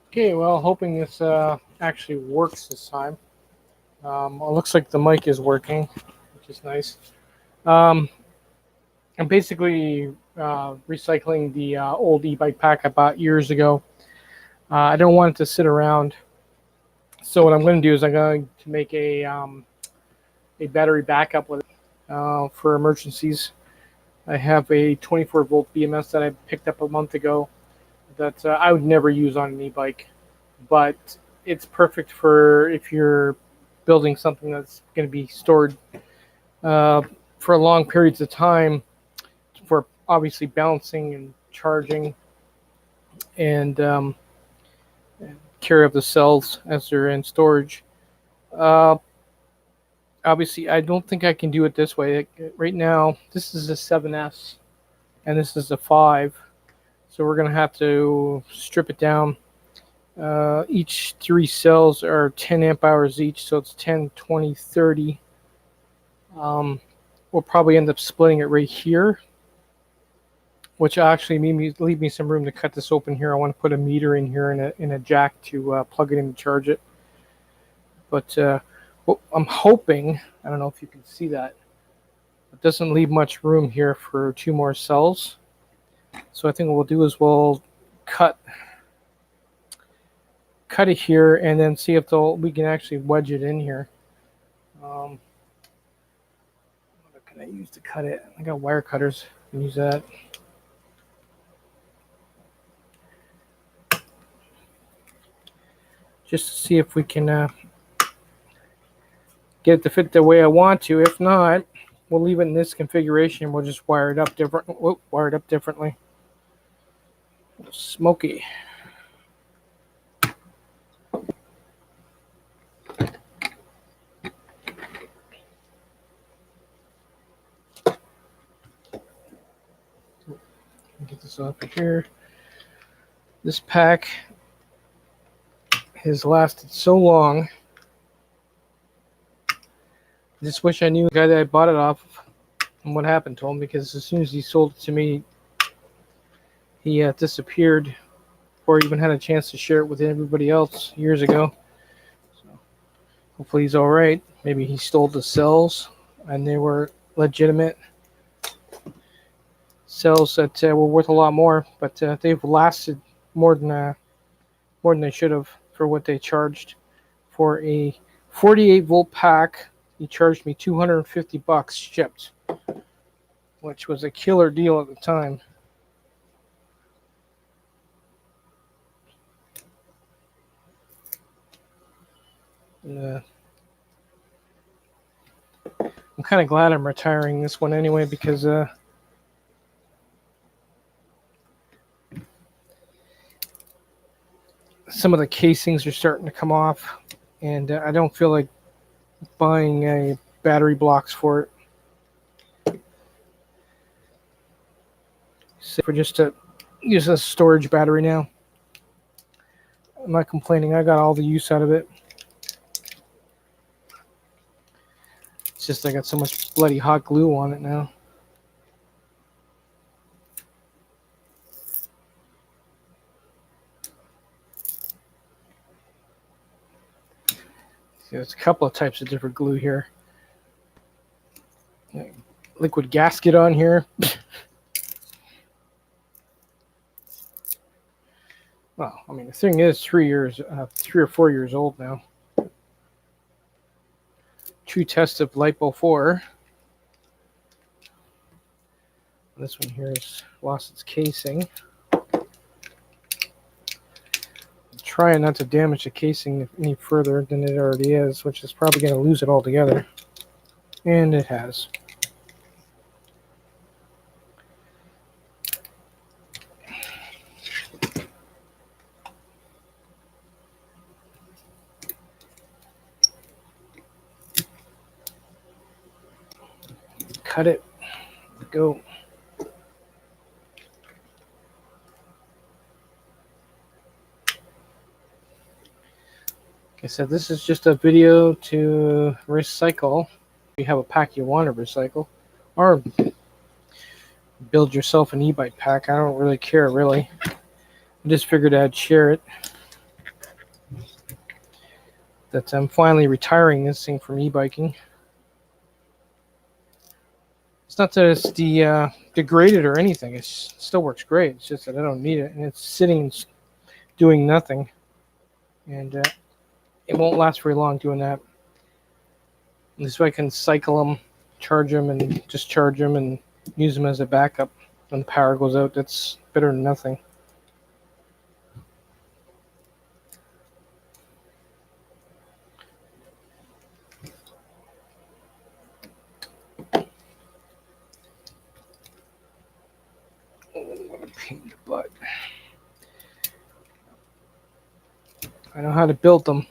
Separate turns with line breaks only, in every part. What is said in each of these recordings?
Okay, well, hoping this actually works this time. It looks like the mic is working, which is nice. Um, I'm basically recycling the old e-bike pack I bought years ago. I don't want it to sit around, so what I'm going to do is I'm going to make a battery backup with it for emergencies. I have a 24 volt BMS that I picked up a month ago that I would never use on an e-bike, but it's perfect for if you're building something that's going to be stored uh, for long periods of time, for obviously balancing and charging and care of the cells as they're in storage. Uh, Obviously, I don't think I can do it this way. Right now, this is a 7S and this is a 5. So we're going to have to strip it down. Each 3 cells are 10 amp hours each, so it's 10, 20, 30. We'll probably end up splitting it right here, which actually leave me some room to cut this open here. I want to put a meter in here and a jack to plug it in to charge it. But what I'm hoping, I don't know if you can see that, it doesn't leave much room here for 2 more cells. So I think what we'll do is we'll cut it here and then see if we can actually wedge it in here. What can I use to cut it? I got wire cutters. I can use that. Just to see if we can get it to fit the way I want to. If not, we'll leave it in this configuration. We'll just wire it up differently. Smoky. Get this off of here. This pack has lasted so long. I just wish I knew the guy that I bought it off of and what happened to him, because as soon as he sold it to me, he disappeared before I even had a chance to share it with everybody else years ago. So hopefully he's all right. Maybe he stole the cells and they were legitimate cells that were worth a lot more, but they've lasted more than they should have for what they charged for a 48 volt pack. He charged me $250 shipped, which was a killer deal at the time. I'm kind of glad I'm retiring this one anyway, because some of the casings are starting to come off, and I don't feel like buying a battery blocks for it. So for just to use a storage battery now. I'm not complaining. I got all the use out of it. It's just I got so much bloody hot glue on it now. See, there's a couple of types of different glue here. Liquid gasket on here. Well, I mean, the thing is 3 or 4 years old now. True test of lifepo4. This one here has lost its casing. Trying not to damage the casing any further than it already is, which is probably going to lose it altogether. And it has. Cut it. Go. Like I said, this is just a video to recycle. If you have a pack you want to recycle, or build yourself an e-bike pack. I don't really care, really. I just figured I'd share it. that I'm finally retiring this thing from e-biking. It's not that it's degraded or anything. It still works great. It's just that I don't need it, and it's sitting doing nothing, and it won't last very long doing that. This way I can cycle them, charge them, and discharge them, and use them as a backup when the power goes out. That's better than nothing. What a pain in the butt. I know how to build them.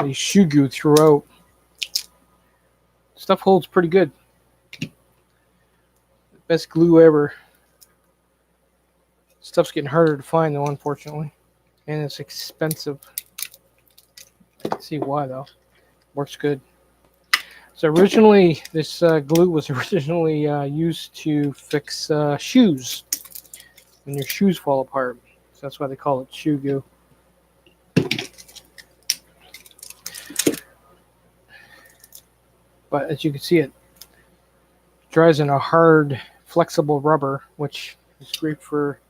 These shugu throughout. Stuff holds pretty good. Best glue ever. Stuff's getting harder to find though, unfortunately. And it's expensive. I can see why though. Works good. So originally, this glue was originally used to fix shoes. When your shoes fall apart. So that's why they call it shoe goo. But as you can see, it dries in a hard, flexible rubber, which is great for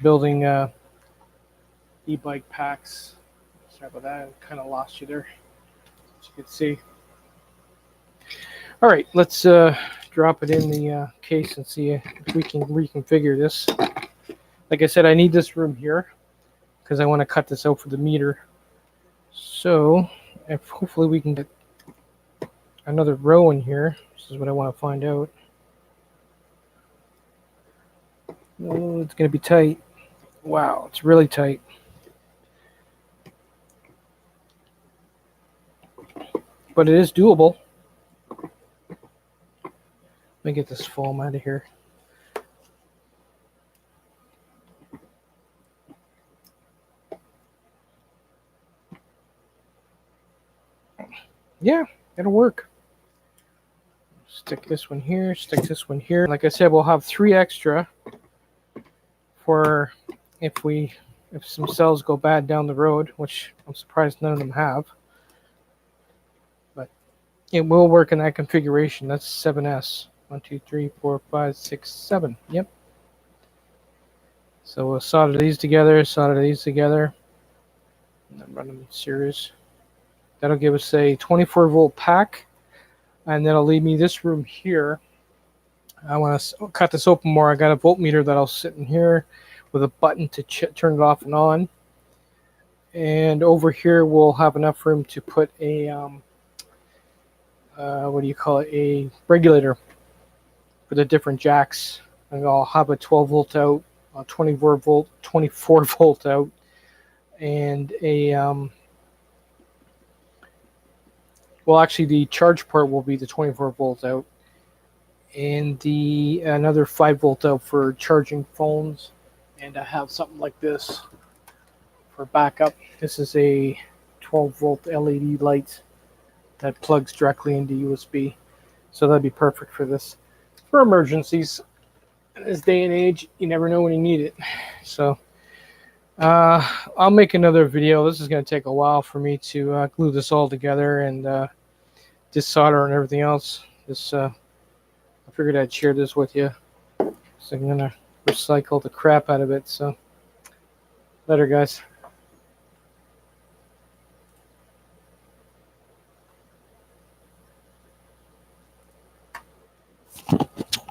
building e-bike packs. Sorry about that, I kind of lost you there, as you can see. All right, let's drop it in the case and see if we can reconfigure this. Like I said, I need this room here because I want to cut this out for the meter. So, if hopefully we can get another row in here. This is what I want to find out. Oh, it's going to be tight. Wow, it's really tight. But it is doable. Let me get this foam out of here. Yeah, it'll work. Stick this one here, stick this one here. Like I said, we'll have 3 extra for if some cells go bad down the road, which I'm surprised none of them have. But it will work in that configuration. That's 7S. 1, 2, 3, 4, 5, 6, 7. Yep. So we'll solder these together, and then run them in series. That'll give us a 24-volt pack, and that'll leave me this room here. I want to cut this open more. I got a voltmeter that'll sit in here with a button to turn it off and on. And over here we'll have enough room to put a a regulator for the different jacks. And I'll have a 12-volt out, a 24 volt out, and a well, actually the charge port will be the 24 volt out, and another 5-volt out for charging phones. And I have something like this for backup. This is a 12-volt LED light that plugs directly into USB. So that'd be perfect for this. For emergencies. In this day and age, you never know when you need it. So I'll make another video. This is going to take a while for me to glue this all together and desolder and everything else. I figured I'd share this with you. So I'm going to recycle the crap out of it. So later, guys.